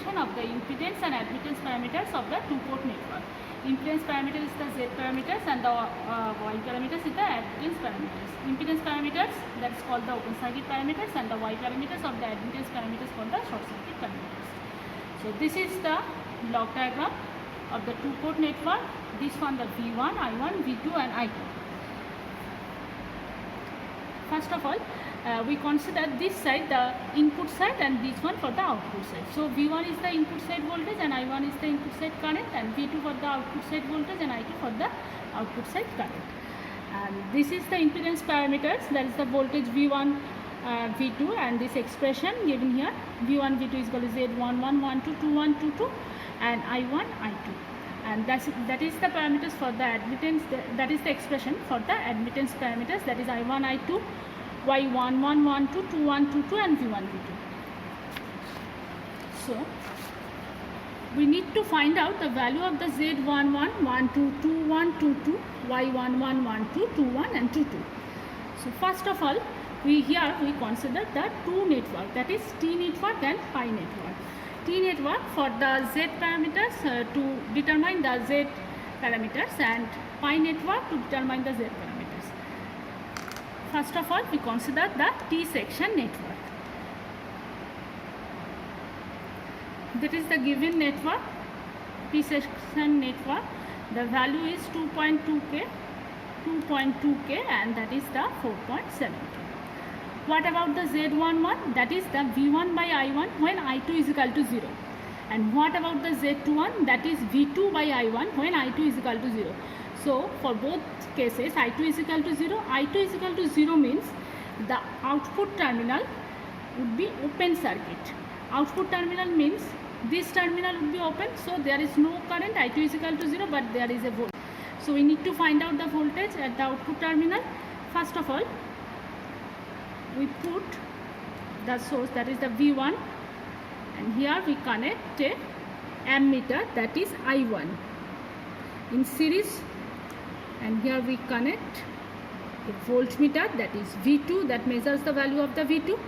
expression of the impedance and admittance parameters of the two-port network. Impedance parameter is the Z parameters and the Y parameters is the admittance parameters. Impedance parameters, that is called the open circuit parameters, and the Y parameters of the admittance parameters called the short circuit parameters. So this is the block diagram of the two-port network. This one the V1, I1, V2 and I2. First of all, we consider this side the input side and this one for the output side. So V1 is the input side voltage and I1 is the input side current, and V2 for the output side voltage and I2 for the output side current. And this is the impedance parameters, that is the voltage V1, V2, and this expression given here V1, V2 is equal to Z11, 12, 21, 22 and I1, I2. And that is the parameters for the admittance, that is the expression for the admittance parameters, that is I1, I2, Y11, 12, 21, 22 and V1, V2. So we need to find out the value of the Z11, 12, 21, 22, Y11, 12, 21 and 22. So first of all, we consider the two network, that is T network and pi network. T network for the Z parameters to determine the Z parameters, and pi network to determine the Z parameters. First of all, we consider the T section network. That is the given network, T section network. The value is 2.2K, and that is the 4.7K. What about the Z11? That is the V1 by I1 when I2 is equal to 0. And what about the Z21? That is V2 by I1 when I2 is equal to 0. So for both cases, I2 is equal to 0. I2 is equal to 0 means the output terminal would be open circuit. Output terminal means this terminal would be open, so there is no current. I2 is equal to 0, but there is a voltage. So we need to find out the voltage at the output terminal. First of all, we put the source, that is the V1, and here we connect a ammeter, that is I1 in series, and here we connect a voltmeter, that is V2, that measures the value of the V2.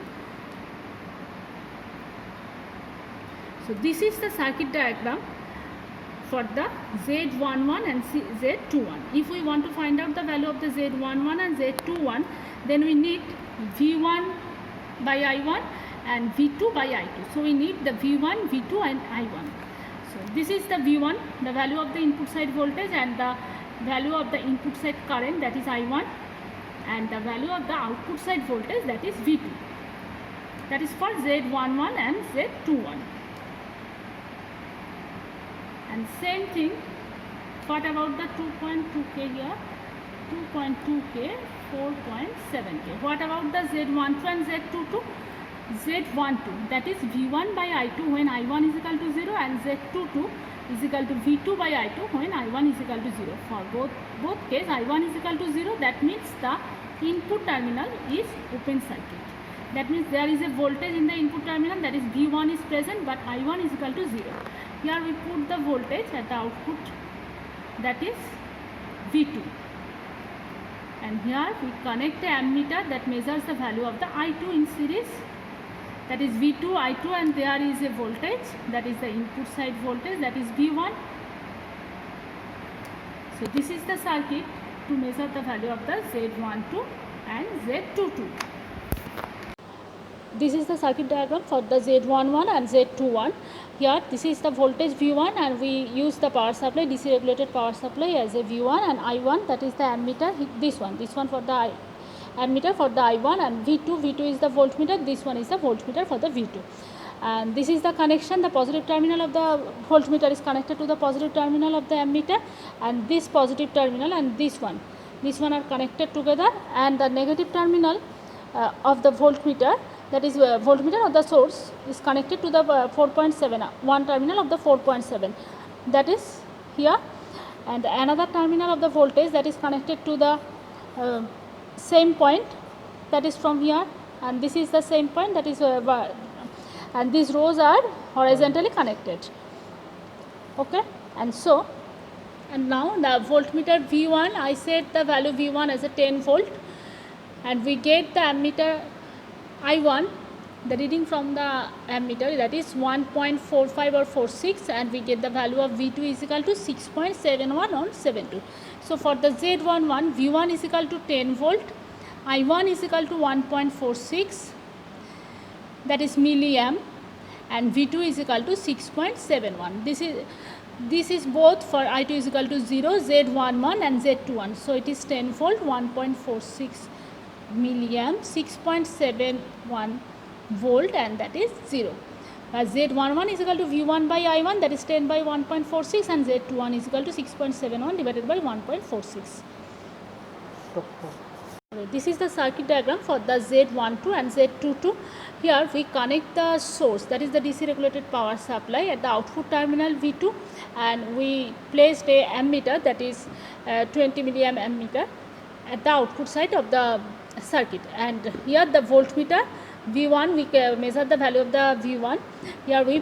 So this is the circuit diagram for the Z11 and Z21. If we want to find out the value of the Z11 and Z21, then we need V1 by I1 and V2 by I2. So we need the V1, V2 and I1. So this is the V1, the value of the input side voltage, and the value of the input side current, that is I1, and the value of the output side voltage, that is V2. That is for Z11 and Z21. And same thing, what about the 2.2K here? 2.2K, 4.7K. What about the Z12 and Z22? Z12, that is V1 by I2 when I1 is equal to 0, and Z22 is equal to V2 by I2 when I1 is equal to 0. For both case I1 is equal to 0, that means the input terminal is open circuit. That means there is a voltage in the input terminal, that is V1 is present, but I1 is equal to 0. Here we put the voltage at the output, that is V2. And here we connect a ammeter that measures the value of the I2 in series, that is V2, I2, and there is a voltage, that is the input side voltage, that is V1. So this is the circuit to measure the value of the Z12 and Z22. This is the circuit diagram for the Z11 and Z21. Here this is the voltage V1, and we use the power supply, DC regulated power supply, as a V1, and I1, that is the ammeter, this one for the ammeter for the I1, and V2 is the voltmeter, this one is the voltmeter for the V2. And this is the connection, the positive terminal of the voltmeter is connected to the positive terminal of the ammeter, and this positive terminal and this one are connected together, and the negative terminal of the voltmeter, that is voltmeter of the source, is connected to the 4.7, one terminal of the 4.7, that is here, and another terminal of the voltage that is connected to the same point, that is from here, and this is the same point, that is and these rows are horizontally connected. Okay, and so, and now the voltmeter V1, I set the value V1 as a 10 volt, and we get the ammeter I1 the reading from the ammeter, that is 1.45 or 46, and we get the value of V2 is equal to 6.71 on 72. So for the Z11, V1 is equal to 10 volt, I1 is equal to 1.46, that is milliamp, and V2 is equal to 6.71. This is both for I2 is equal to 0, Z11 and Z21. So it is 10 volt, 1.46 milliamp, 6.71 volt, and that is 0. Z11 is equal to V1 by I1, that is 10 by 1.46, and Z21 is equal to 6.71 divided by 1.46. This is the circuit diagram for the Z12 and Z22. Here we connect the source, that is the DC regulated power supply, at the output terminal V2, and we placed a ammeter, that is 20 milliamp ammeter, at the output side of the circuit. And here the voltmeter V1, we measure the value of the V1. Here we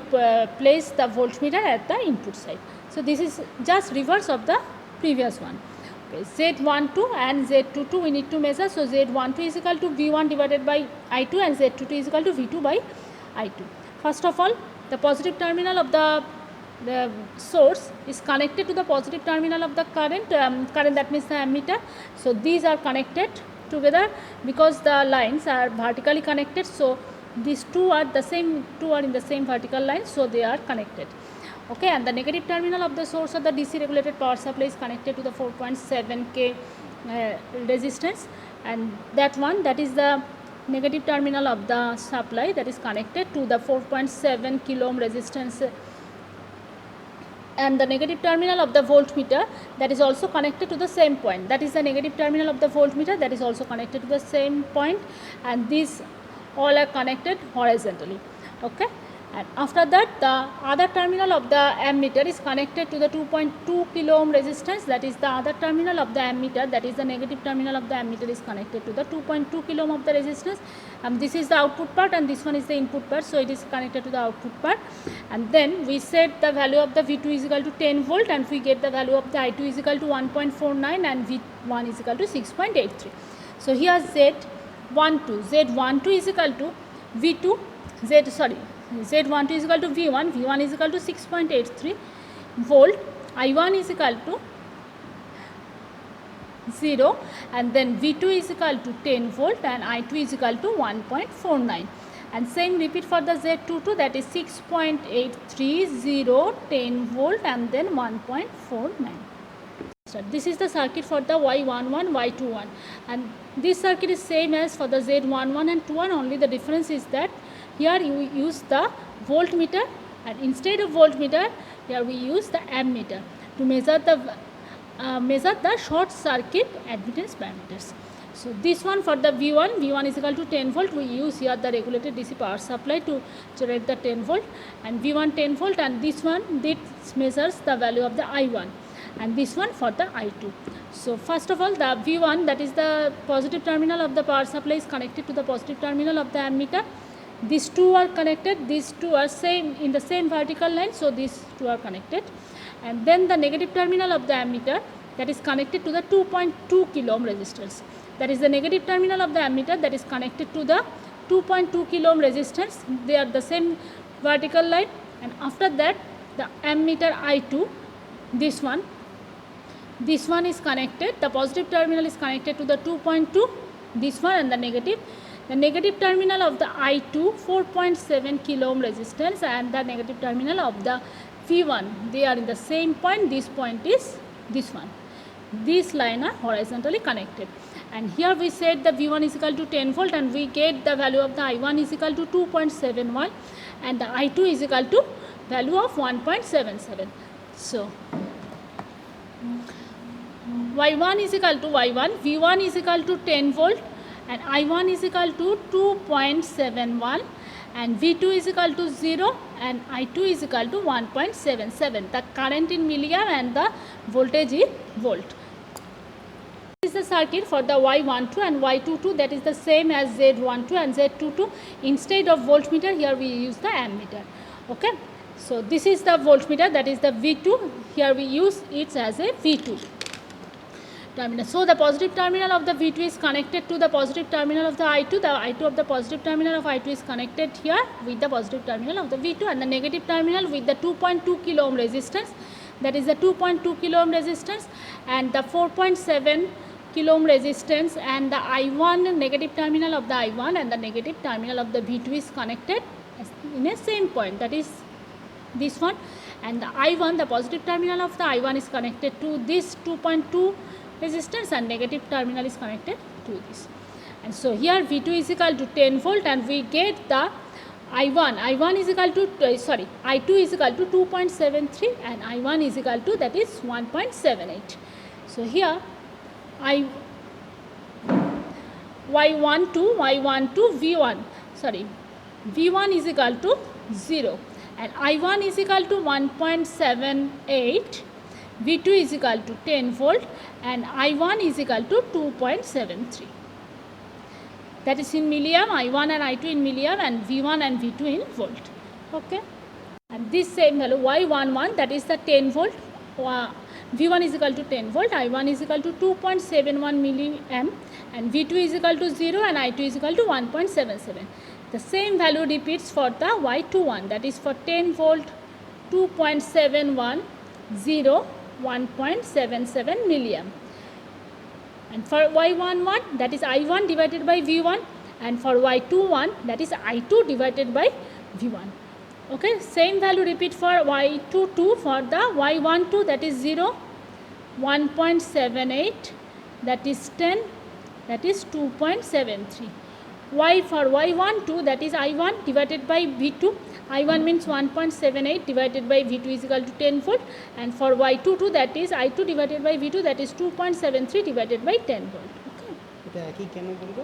place the voltmeter at the input side. So this is just reverse of the previous one. Z12 and Z22 we need to measure. So Z12 is equal to V1 divided by I2, and Z22 is equal to V2 by I2. First of all, the positive terminal of the source is connected to the positive terminal of the current, that means the ammeter. So these are connected together because the lines are vertically connected. So these two are in the same vertical line, so they are connected. Okay, and the negative terminal of the source of the DC regulated power supply is connected to the 4.7K resistance, and that is the negative terminal of the supply that is connected to the 4.7 kilo ohm resistance, and the negative terminal of the voltmeter that is also connected to the same point, that is the negative terminal of the voltmeter that is also connected to the same point, and these all are connected horizontally. Okay. And after that, the other terminal of the ammeter is connected to the 2.2 kilo ohm resistance, that is the other terminal of the ammeter, that is the negative terminal of the ammeter is connected to the 2.2 kilo ohm of the resistance. This is the output part and this one is the input part, so it is connected to the output part. And then we set the value of the V2 is equal to 10 volt, and we get the value of the I2 is equal to 1.49 and V1 is equal to 6.83. So here Z12 is equal to V2, Z12 is equal to V1, V1 is equal to 6.83 volt, I1 is equal to 0, and then V2 is equal to 10 volt and I2 is equal to 1.49. And same repeat for the Z22, that is 6.830, 10 volt and then 1.49. This is the circuit for the Y11, Y21, and this circuit is same as for the Z11 and 21, only the difference is that here you use the voltmeter, and instead of voltmeter here we use the ammeter to measure the short circuit admittance parameters. So this one for the V1 is equal to 10 volt, we use here the regulated DC power supply to generate the 10 volt, and V1 10 volt, and this measures the value of the I1, and this one for the I2. So first of all, the V1, that is the positive terminal of the power supply, is connected to the positive terminal of the ammeter. These two are connected, these two are in the same vertical line, so these two are connected. And then the negative terminal of the ammeter, that is connected to the 2.2 kilo ohm resistance. That is the negative terminal of the ammeter that is connected to the 2.2 kilo ohm resistance. They are the same vertical line. And after that, the ammeter I2, this one is connected, the positive terminal is connected to the 2.2, this one, and the negative terminal of the I2, 4.7 kilo ohm resistance, and the negative terminal of the V1, they are in the same point. This point is this one. These lines are horizontally connected, and here we said the V1 is equal to 10 volt, and we get the value of the I1 is equal to 2.71, and the I2 is equal to value of 1.77. So Y1 is equal to Y1, V1 is equal to 10 volt, and I1 is equal to 2.71, and V2 is equal to 0, and I2 is equal to 1.77. The current in milliamp and the voltage in volt. This is the circuit for the Y12 and Y22, that is the same as Z12 and Z22. Instead of voltmeter, here we use the ammeter. Okay. So this is the voltmeter, that is the V2. Here we use it as a V2. terminal. So the positive terminal of the V2 is connected to the positive terminal of the I2. The I2 of the positive terminal of I2 is connected here with the positive terminal of the V2, and the negative terminal with the 2.2 kilo ohm resistance, that is the 2.2 kilo ohm resistance, and the 4.7 kilo ohm resistance, and the I1 negative terminal of the I1 and the negative terminal of the V2 is connected in a same point, that is this one, and the I1, the positive terminal of the I1 is connected to this 2.2 resistance, and negative terminal is connected to this. And so here V2 is equal to 10 volt, and we get the I1 is equal to I2 is equal to 2.73 and I1 is equal to, that is 1.78. So here V1 is equal to 0 and I1 is equal to 1.78, V2 is equal to 10 volt and I1 is equal to 2.73. That is in milliamp, I1 and I2 in milliamp, and V1 and V2 in volt. Okay. And this same value Y11, that is the 10 volt, V1 is equal to 10 volt, I1 is equal to 2.71 milliamp, and V2 is equal to 0 and I2 is equal to 1.77. The same value repeats for the Y21, that is for 10 volt 2.71, 0, 1.77 milliamp. And for Y11, that is I1 divided by V1, and for Y21, that is I2 divided by V1. Okay, same value repeat for Y22, for the Y12, that is 0, 1.78, that is 10, that is 2.73. For Y12, that is I1 divided by V2, I1 means 1.78 divided by V2 is equal to 10 volt, and for Y22, that is I2 divided by V2, that is 2.73 divided by 10 volt. Okay. এটা একই কেন বলবো,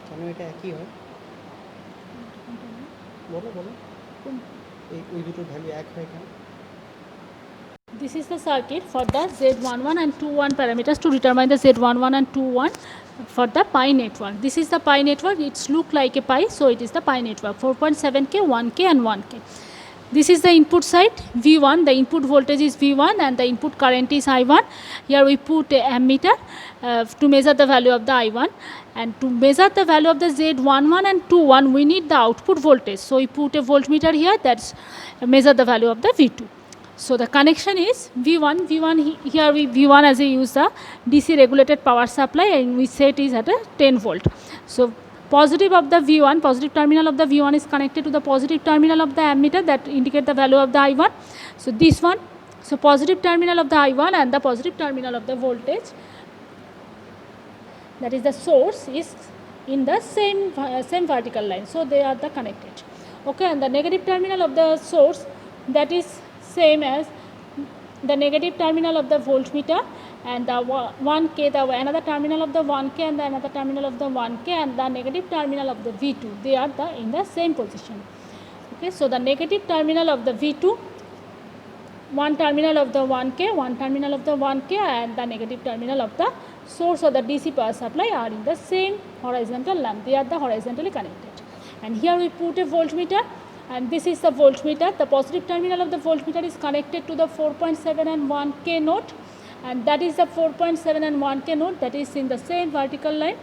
কেন এটা একই হয় বলো এই দুটোর ভ্যালু এক হয় কেন? This is the circuit for the Z11 and 21 parameters to determine the Z11 and 21 for the pi network. This is the pi network. It's look like a pi, so it is the pi network. 4.7K, 1K and 1K. This is the input side V1. The input voltage is V1 and the input current is I1. Here we put a ammeter to measure the value of the I1, and to measure the value of the Z11 and 21 we need the output voltage. So we put a voltmeter here, that's measure the value of the V2. So the connection is V1. Here we V1 as we use the DC regulated power supply, and we set is at a 10 volt. So positive of the V1, positive terminal of the V1 is connected to the positive terminal of the ammeter that indicate the value of the I1. So this one, so positive terminal of the I1 and the positive terminal of the voltage, that is the source, is in the same vertical line. So they are the connected. Okay, and the negative terminal of the source, that is same as the negative terminal of the voltmeter, and the 1K, the another terminal of the 1K and the another terminal of the 1K, and the negative terminal of the V2, they are in the same position. Okay, so the negative terminal of the V2, one terminal of the 1K, one terminal of the 1K, and the negative terminal of the source of the DC power supply are in the same horizontal line. They are the horizontally connected. And here we put a voltmeter, and this is the voltmeter. The positive terminal of the voltmeter is connected to the 4.7 and 1K node, and that is the 4.7 and 1K node that is in the same vertical line,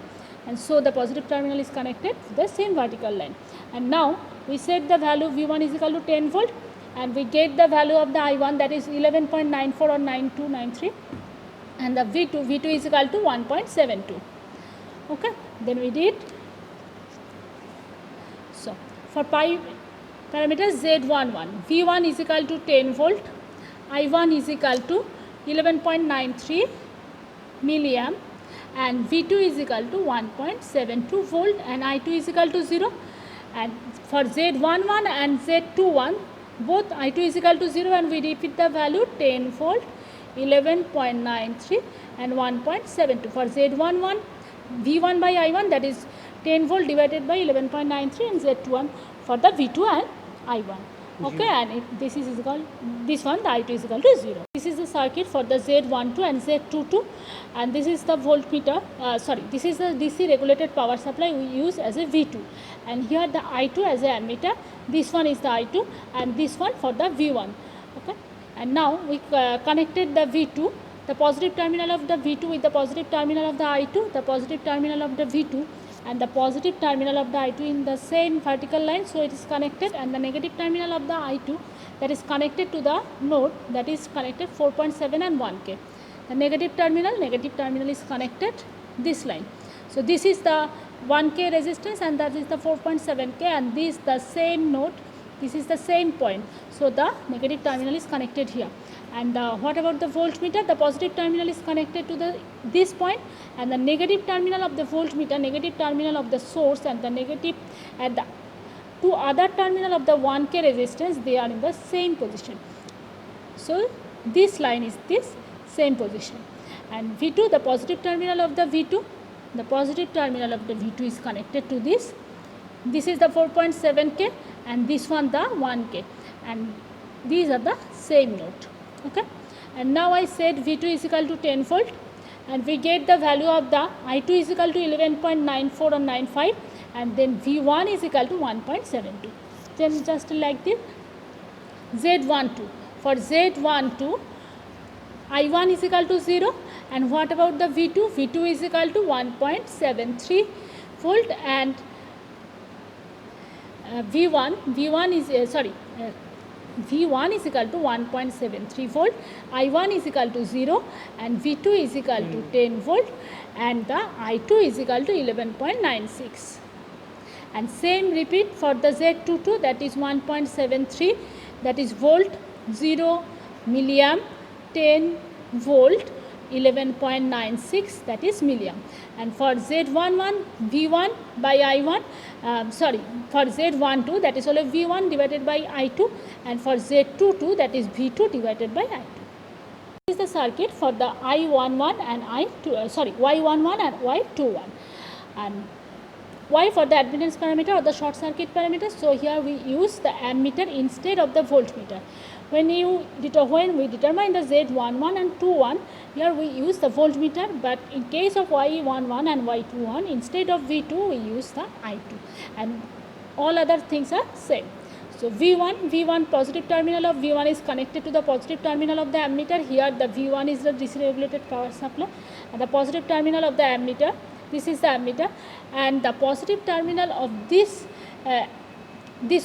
and so the positive terminal is connected to the same vertical line. And now we set the value V1 is equal to 10 volt, and we get the value of the I1, that is 11.94 or 9293, and the V2 is equal to 1.72. Okay, then we did. So for pi parameters Z11, V1 is equal to 10 volt, I1 is equal to 11.93 milliamp, and V2 is equal to 1.72 volt, and I2 is equal to 0. And for Z11 and Z21, both I2 is equal to 0, and we repeat the value 10 volt, 11.93 and 1.72. For Z11, V1 by I1, that is 10 volt divided by 11.93, and Z21 for the V2 and I1. Okay, and this is equal, this one, the I2 is equal to 0. This is the circuit for the Z12 and Z22, and this is the voltmeter, this is the DC regulated power supply we use as a V2, and here the I2 as a ammeter, this one is the I2, and this one for the V1. Okay, and now we connected the V2, the positive terminal of the V2 with the positive terminal of the I2, the positive terminal of the V2 and the positive terminal of the I2 in the same vertical line, so it is connected, and the negative terminal of the I2 that is connected to the node that is connected 4.7 and 1K. The negative terminal is connected this line. So this is the 1K resistance and that is the 4.7K, and this the same node, this is the same point. So the negative terminal is connected here. And what about the voltmeter? The positive terminal is connected to this point, and the negative terminal of the voltmeter, negative terminal of the source, and the negative and the two other terminal of the 1K resistance, they are in the same position. So this line is this same position. And V2, the positive terminal of the V2, the positive terminal of the V2 is connected to this. This is the 4.7K and this one the 1K, and these are the same node. Okay, and now I said V2 is equal to 10 volt, and we get the value of the I2 is equal to 11.94 or 95, and then V1 is equal to 1.72. Then just like this, Z12, for Z12 I1 is equal to 0, and what about the V2? V2 is equal to 1.73 volt, and V1 is equal to 1.73 volt, I1 is equal to 0, and V2 is equal to 10 volt, and the I2 is equal to 11.96. And same repeat for the Z22, that is 1.73, that is volt, 0 milliamp, 10 volt, 11.96, that is milliamp. And for Z11, V1 by I1, for Z12 that is only V1 divided by I2, and for Z22 that is V2 divided by I2. This is the circuit for the I11 and Y11 and Y21. And Y for the admittance parameter or the short circuit parameter. So here we use the ammeter instead of the voltmeter. When we determine the Z11 and 21, here we use the voltmeter, but in case of Y11 and Y21, instead of V2 we use the I2, and all other things are same. So V1 positive terminal of V1 is connected to the positive terminal of the ammeter. Here the V1 is the DC regulated power supply, and the positive terminal of the ammeter, this is the ammeter, and the positive terminal of this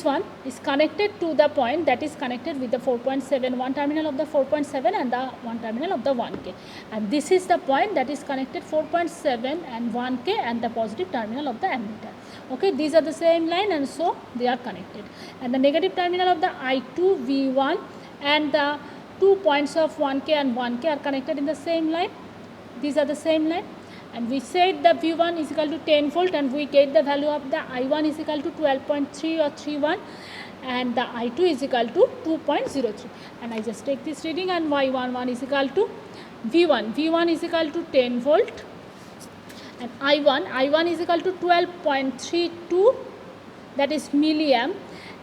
one is connected to the point that is connected with the 4.7, one terminal of the 4.7 and the one terminal of the 1K, and this is the point that is connected 4.7 and 1K and the positive terminal of the ammeter. Okay, these are the same line, and so they are connected. And the negative terminal of the I2, V1 and the 2 points of 1K and 1K are connected in the same line. These are the same line. And we said the V1 is equal to 10 volt, and we get the value of the I1 is equal to 12.3 or 31, and the I2 is equal to 2.03. And I just take this reading, and Y11 is equal to V1 is equal to 10 volt, and I1 is equal to 12.32, that is milliamp,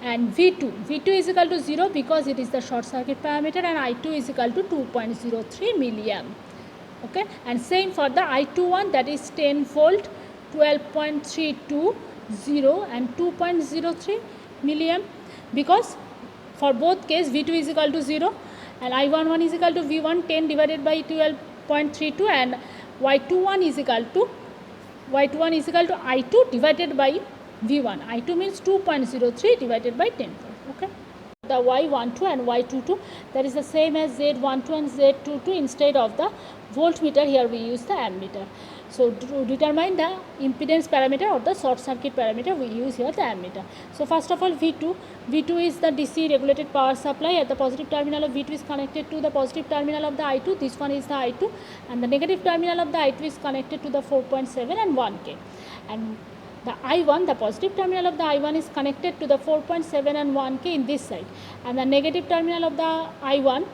and V2 is equal to 0 because it is the short circuit parameter, and I2 is equal to 2.03 milliamp. Okay, and same for the I21, that is 10 volt, 12.32, 0 and 2.03 milliamp, because for both case V2 is equal to 0 and I11 is equal to V1 10 divided by 12.32, and Y21 is equal to I2 divided by V1. I2 means 2.03 divided by 10 volt. Okay. The Y12 and Y22, that is the same as Z12 and Z22. Instead of the voltmeter, here we use the ammeter. So to determine the impedance parameter or the short circuit parameter, we use here the ammeter. So first of all, V2 is the DC regulated power supply. At the positive terminal of V2 is connected to the positive terminal of the I2. This one is the I2, and the negative terminal of the I2 is connected to the 4.7 and 1K. And the I1, the positive terminal of the I1 is connected to the 4.7 and 1K in this side, and the negative terminal of the I1,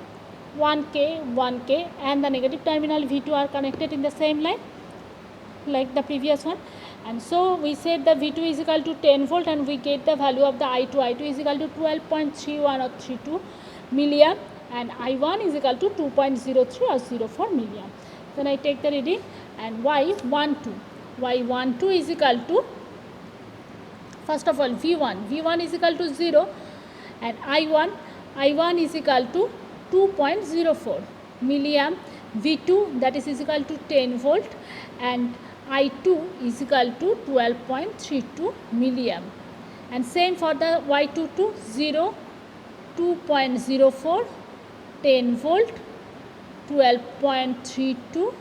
1K, and the negative terminal V2 are connected in the same line like the previous one. And so we said the V2 is equal to 10 volt, and we get the value of the I2. I2 is equal to 12.31 or 32 milliamp, and I1 is equal to 2.03 or 04 milliamp. Then I take the reading, and Y12 is equal to, first of all, V1 is equal to 0, and I1 is equal to 2.04 milliamp, V2 that is equal to 10 volt and I2 is equal to 12.32 milliamp. And same for the Y22, 0, 2.04, 10 volt, 12.32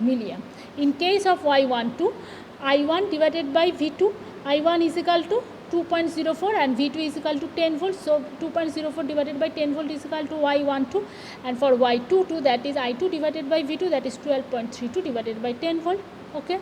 milliamp. In case of Y12, I1 divided by V2, I1 is equal to 2.04 and V2 is equal to 10 volt. So 2.04 divided by 10 volt is equal to Y12, and for Y22 that is I2 divided by V2, that is 12.32 divided by 10 volt. Okay.